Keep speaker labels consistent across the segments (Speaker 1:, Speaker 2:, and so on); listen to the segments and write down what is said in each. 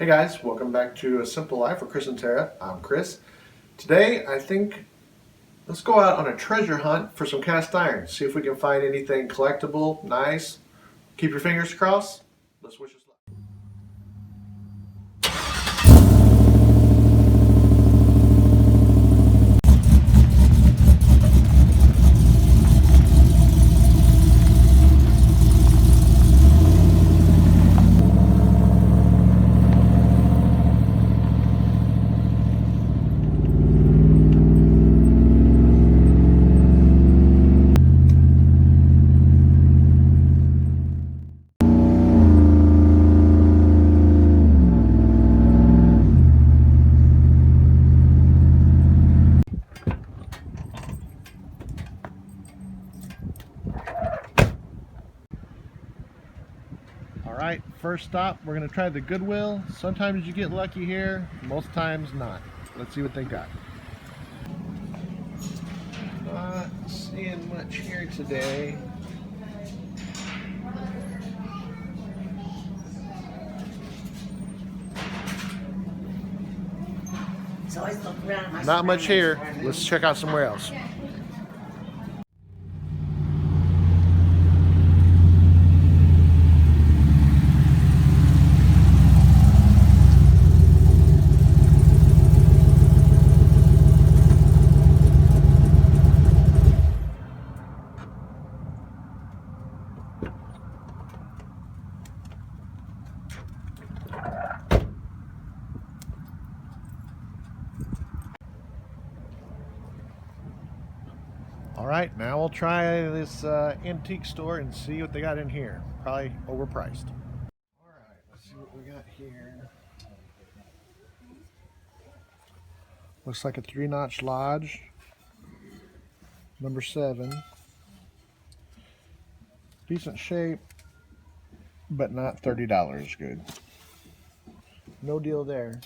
Speaker 1: Hey guys, welcome back to A Simple Life with Chris and Tara. I'm Chris. Today, I think let's go out on a treasure hunt for some cast iron. See if we can find anything collectible, nice. Keep your fingers crossed. Let's wish us luck. Alright, first stop, we're going to try the Goodwill. Sometimes you get lucky here, most times not. Let's see what they got. Not seeing much here today. Not much here. Let's check out somewhere else. Alright, now we'll try this antique store and see what they got in here. Probably overpriced. Alright, let's see what we got here. Looks like a 3-notch lodge. Number 7. Decent shape, but not $30 good. No deal there.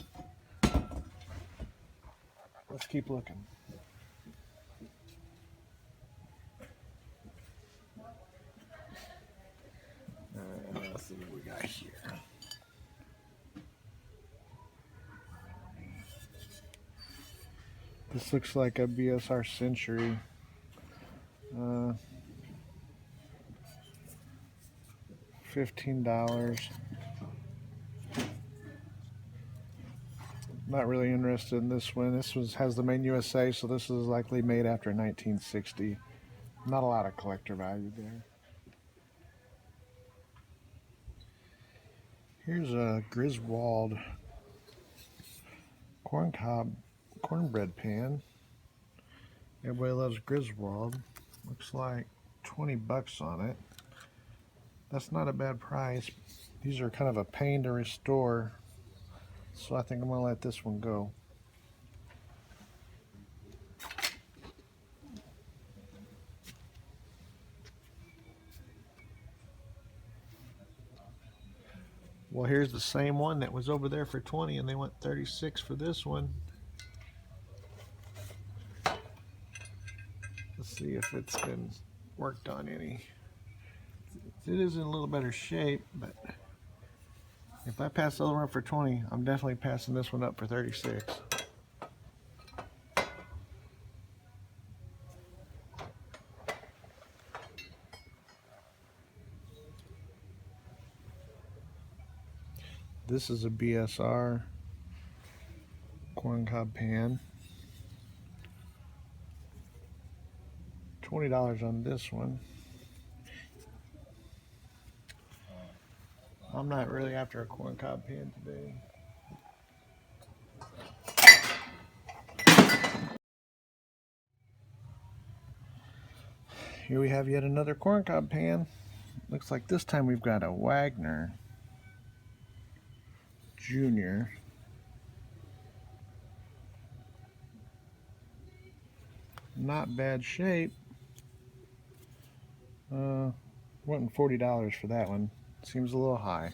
Speaker 1: Let's keep looking. Let's see what we got here. This looks like a BSR Century. $15. Not really interested in this one. This has the Made in USA, so this is likely made after 1960. Not a lot of collector value there. Here's a Griswold cornbread pan. Everybody loves Griswold. Looks like 20 bucks on it. That's not a bad price. These are kind of a pain to restore, so I think I'm gonna let this one go. Well, here's the same one that was over there for 20 and they went 36 for this one. Let's see if it's been worked on any. It is in a little better shape, but if I pass the other one for 20, I'm definitely passing this one up for 36. This is a BSR corn cob pan. $20 on this one. I'm not really after a corn cob pan today. Here we have yet another corn cob pan. Looks like this time we've got a Wagner Junior. Not bad shape. Wanting $40 for that one. Seems a little high.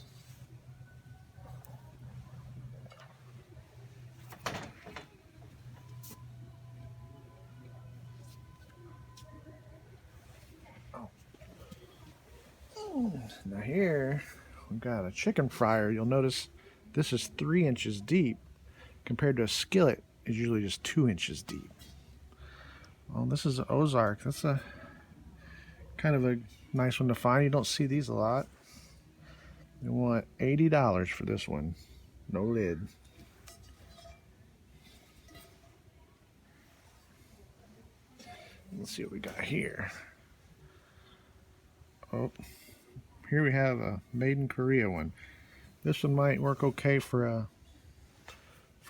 Speaker 1: Now here we've got a chicken fryer. You'll notice This is 3 inches deep compared to a skillet is usually just 2 inches deep. Well, this is an Ozark. That's a kind of a nice one to find. You don't see these a lot. You want $80 for this one. No lid. Let's see what we got here. Oh, here we have a made in Korea one. This one might work okay for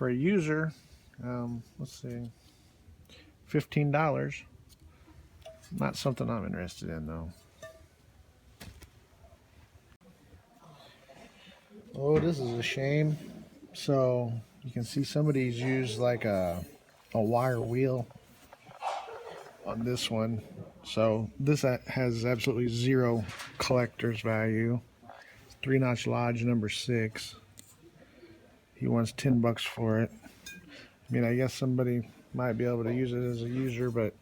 Speaker 1: a user. Let's see, $15. Not something I'm interested in though. Oh, this is a shame. So you can see somebody's used like a wire wheel on this one. So this has absolutely zero collector's value. 3-notch Lodge number 6. He wants $10 for it. I mean, I guess somebody might be able to use it as a user, but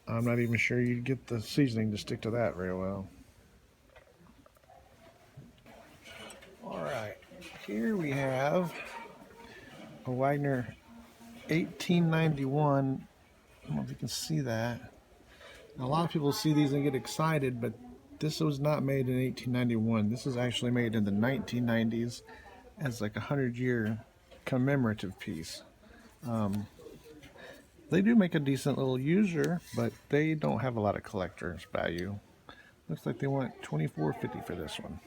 Speaker 1: I'm not even sure you'd get the seasoning to stick to that very well. Alright, here we have a Wagner 1891. I don't know if you can see that. Now, a lot of people see these and get excited, but this was not made in 1891. This is actually made in the 1990s as like a 100-year commemorative piece. They do make a decent little user, but they don't have a lot of collector's value. Looks like they want $24.50 for this one.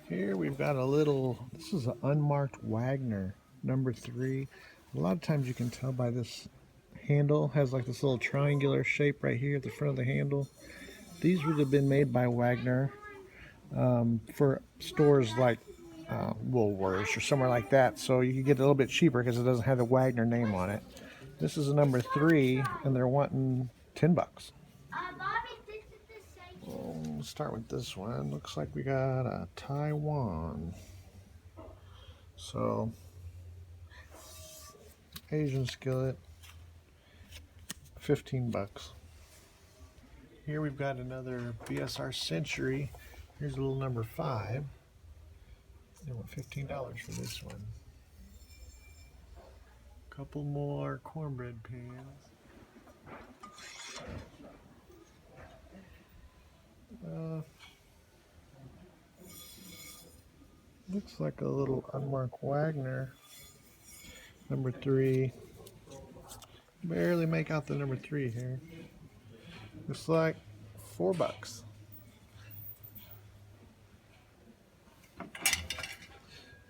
Speaker 1: Here we've got a little, this is an unmarked Wagner number 3. A lot of times you can tell by this handle, has like this little triangular shape right here at the front of the handle. These would have been made by Wagner for stores like Woolworths or somewhere like that, so you can get it a little bit cheaper because it doesn't have the Wagner name on it. This is a number 3 and they're wanting $10. We'll start with this one. Looks like we got a Taiwan. So, Asian skillet, $15. Here we've got another BSR Century. Here's a little number 5. They want $15 for this one. Couple more cornbread pans. Looks like a little unmarked Wagner number 3. Barely make out the number 3 here. Looks like $4.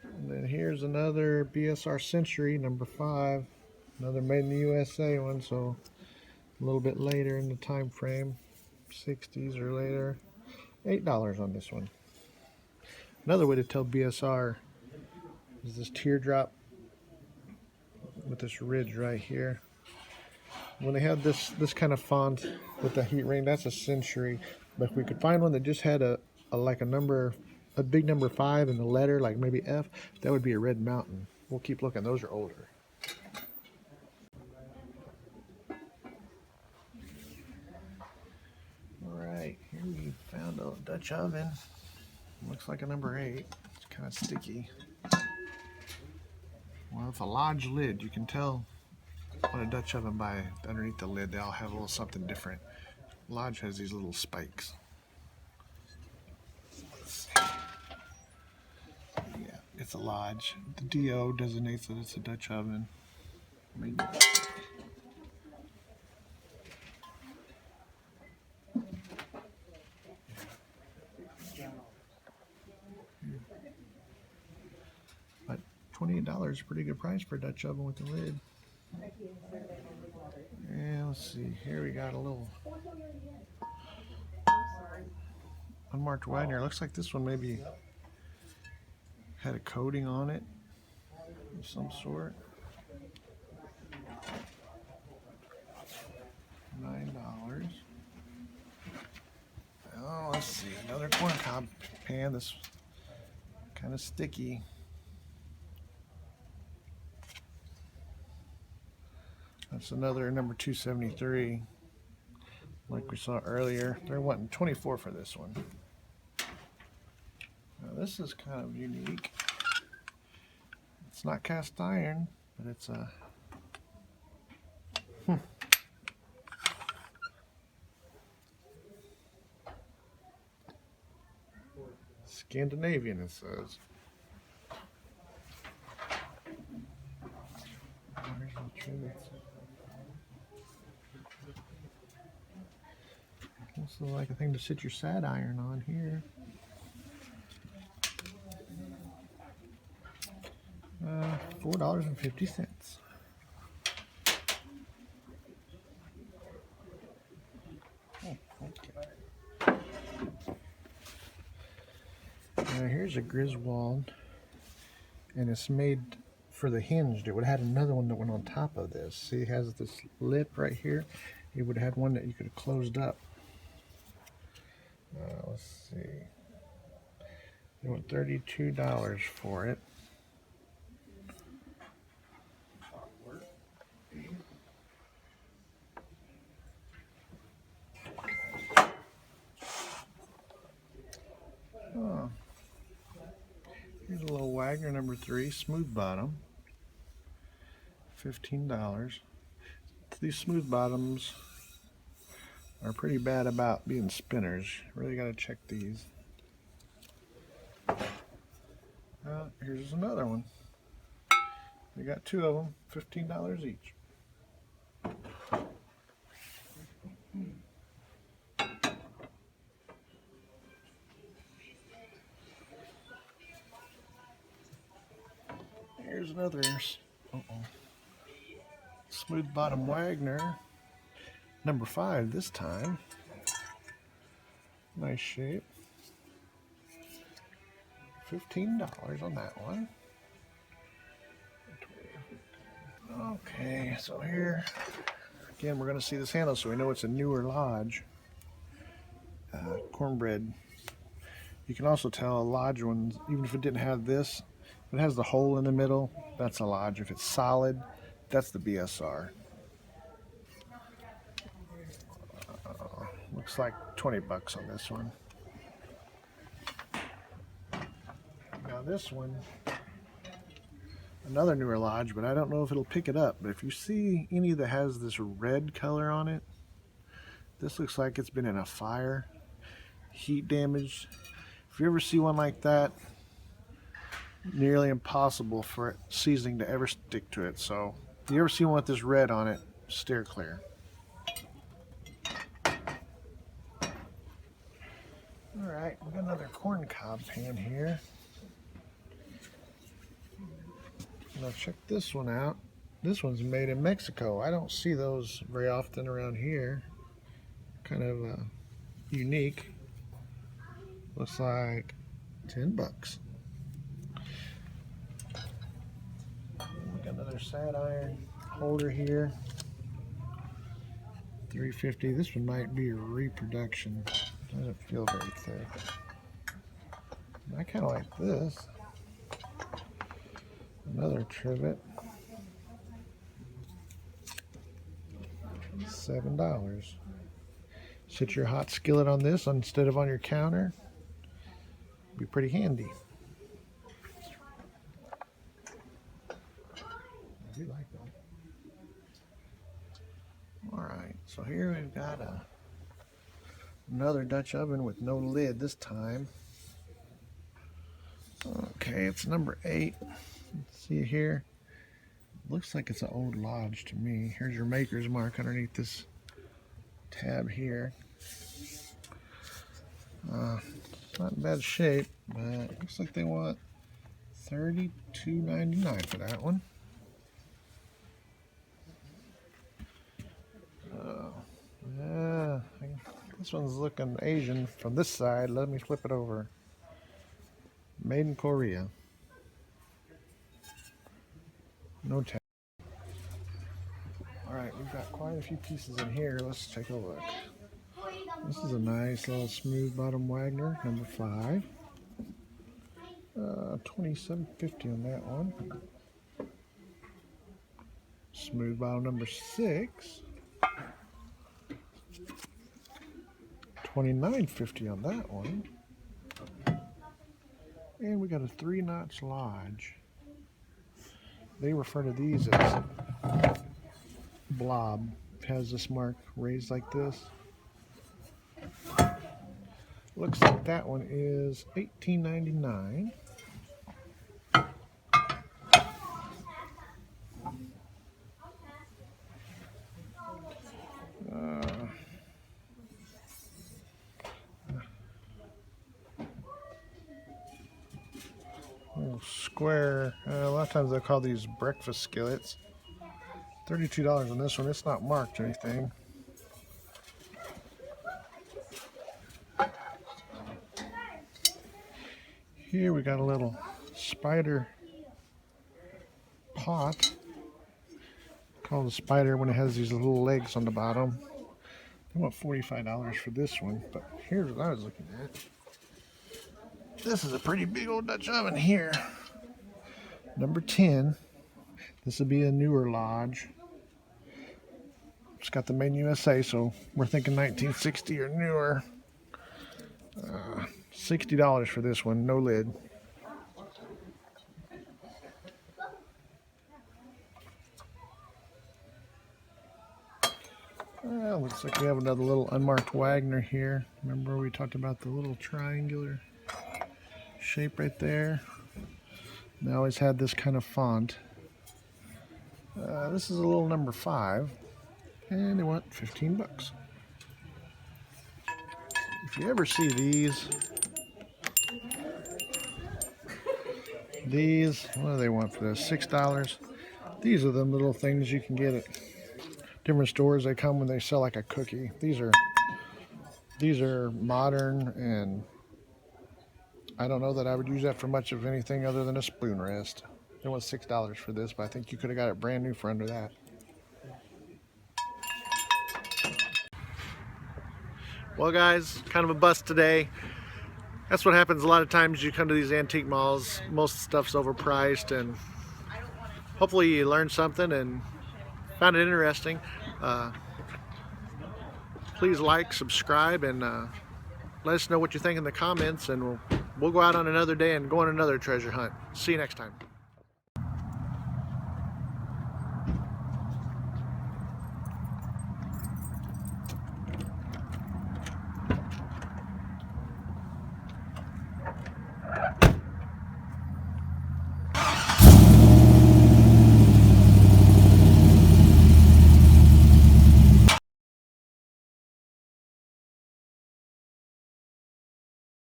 Speaker 1: And then here's another BSR Century number 5. Another made in the USA one, so a little bit later in the time frame, 60s or later. $8 on this one. Another way to tell BSR is this teardrop with this ridge right here. When they have this kind of font with the heat ring, that's a Century. But if we could find one that just had a big number 5 in the letter, like maybe F, that would be a Red Mountain. We'll keep looking. Those are older. Alright, here we found a Dutch oven. Looks like a number 8. It's kind of sticky. Well, with a Lodge lid, you can tell on a Dutch oven by underneath the lid, they all have a little something different. Lodge has these little spikes. Yeah, it's a Lodge. The DO designates that it's a Dutch oven. Maybe. But $28 is a pretty good price for a Dutch oven with the lid. And let's see, here we got a little unmarked Wagner. Looks like this one maybe had a coating on it of some sort. $9. Oh, let's see, another corn cob pan. This kind of sticky. That's another number 273. like we saw earlier. They're wanting 24 for this one. Now this is kind of unique. It's not cast iron, but it's a Scandinavian, it says. Where's the trim? This is like a thing to sit your sad iron on here. $4.50. Oh, okay. Now here's a Griswold, and it's made for the hinged. It would have had another one that went on top of this. See, it has this lip right here. It would have had one that you could have closed up. Let's see. They want $32 for it. Oh. Here's a little Wagner number 3, smooth bottom. $15. These smooth bottoms are pretty bad about being spinners. Really got to check these. Here's another one. We got 2 of them, $15 each. Here's another smooth bottom Wagner, number 5 this time. Nice shape. $15 on that one. Okay, so here again we're going to see this handle, so we know it's a newer lodge. Cornbread. You can also tell a lodge one, even if it didn't have this, if it has the hole in the middle, that's a lodge. If it's solid, that's the BSR. Looks like 20 bucks on this one. Now this one, another newer lodge, but I don't know if it'll pick it up. But if you see any that has this red color on it, this looks like it's been in a fire, heat damage. If you ever see one like that, nearly impossible for seasoning to ever stick to it. So if you ever see one with this red on it, steer clear. Alright, we got another corn cob pan here. Now check this one out. This one's made in Mexico. I don't see those very often around here. Kind of unique. Looks like 10 bucks. We got another sad iron holder here. $3.50. This one might be a reproduction. Doesn't feel very thick. I kind of like this. Another trivet. $7. Sit your hot skillet on this instead of on your counter. Be pretty handy. I do like that. Alright, so here we've got another Dutch oven with no lid this time. Okay, it's number 8. Let's see here. Looks like it's an old lodge to me. Here's your maker's mark underneath this tab here. It's not in bad shape, but it looks like they want $32.99 for that one. Yeah, this one's looking Asian from this side. Let me flip it over. Made in Korea. No tag. Alright, we've got quite a few pieces in here. Let's take a look. This is a nice little smooth bottom Wagner, number 5. $27.50 on that one. Smooth bottom number 6. $29.50 on that one. And we got a 3-notch lodge. They refer to these as blob. It has this mark raised like this. Looks like that one is $18.99. Square. A lot of times they call these breakfast skillets. $32 on this one. It's not marked or anything. Here we got a little spider pot. Called a spider when it has these little legs on the bottom. I want $45 for this one, but here's what I was looking at. This is a pretty big old Dutch oven here. Number 10. This would be a newer lodge. It's got the Made in USA, so we're thinking 1960 or newer. $60 for this one, no lid. Looks like we have another little unmarked Wagner here. Remember we talked about the little triangular shape right there? They always had this kind of font. This is a little number 5, and they want 15 bucks. If you ever see these, what do they want for this? $6. These are the little things you can get at different stores. They come when they sell like a cookie. These are modern, and I don't know that I would use that for much of anything other than a spoon rest. It was $6 for this, but I think you could have got it brand new for under that. Well guys, kind of a bust today. That's what happens a lot of times. You come to these antique malls, most of the stuff's overpriced, and hopefully you learned something and found it interesting. Please like, subscribe, and let us know what you think in the comments, and we'll go out on another day and go on another treasure hunt. See you next time.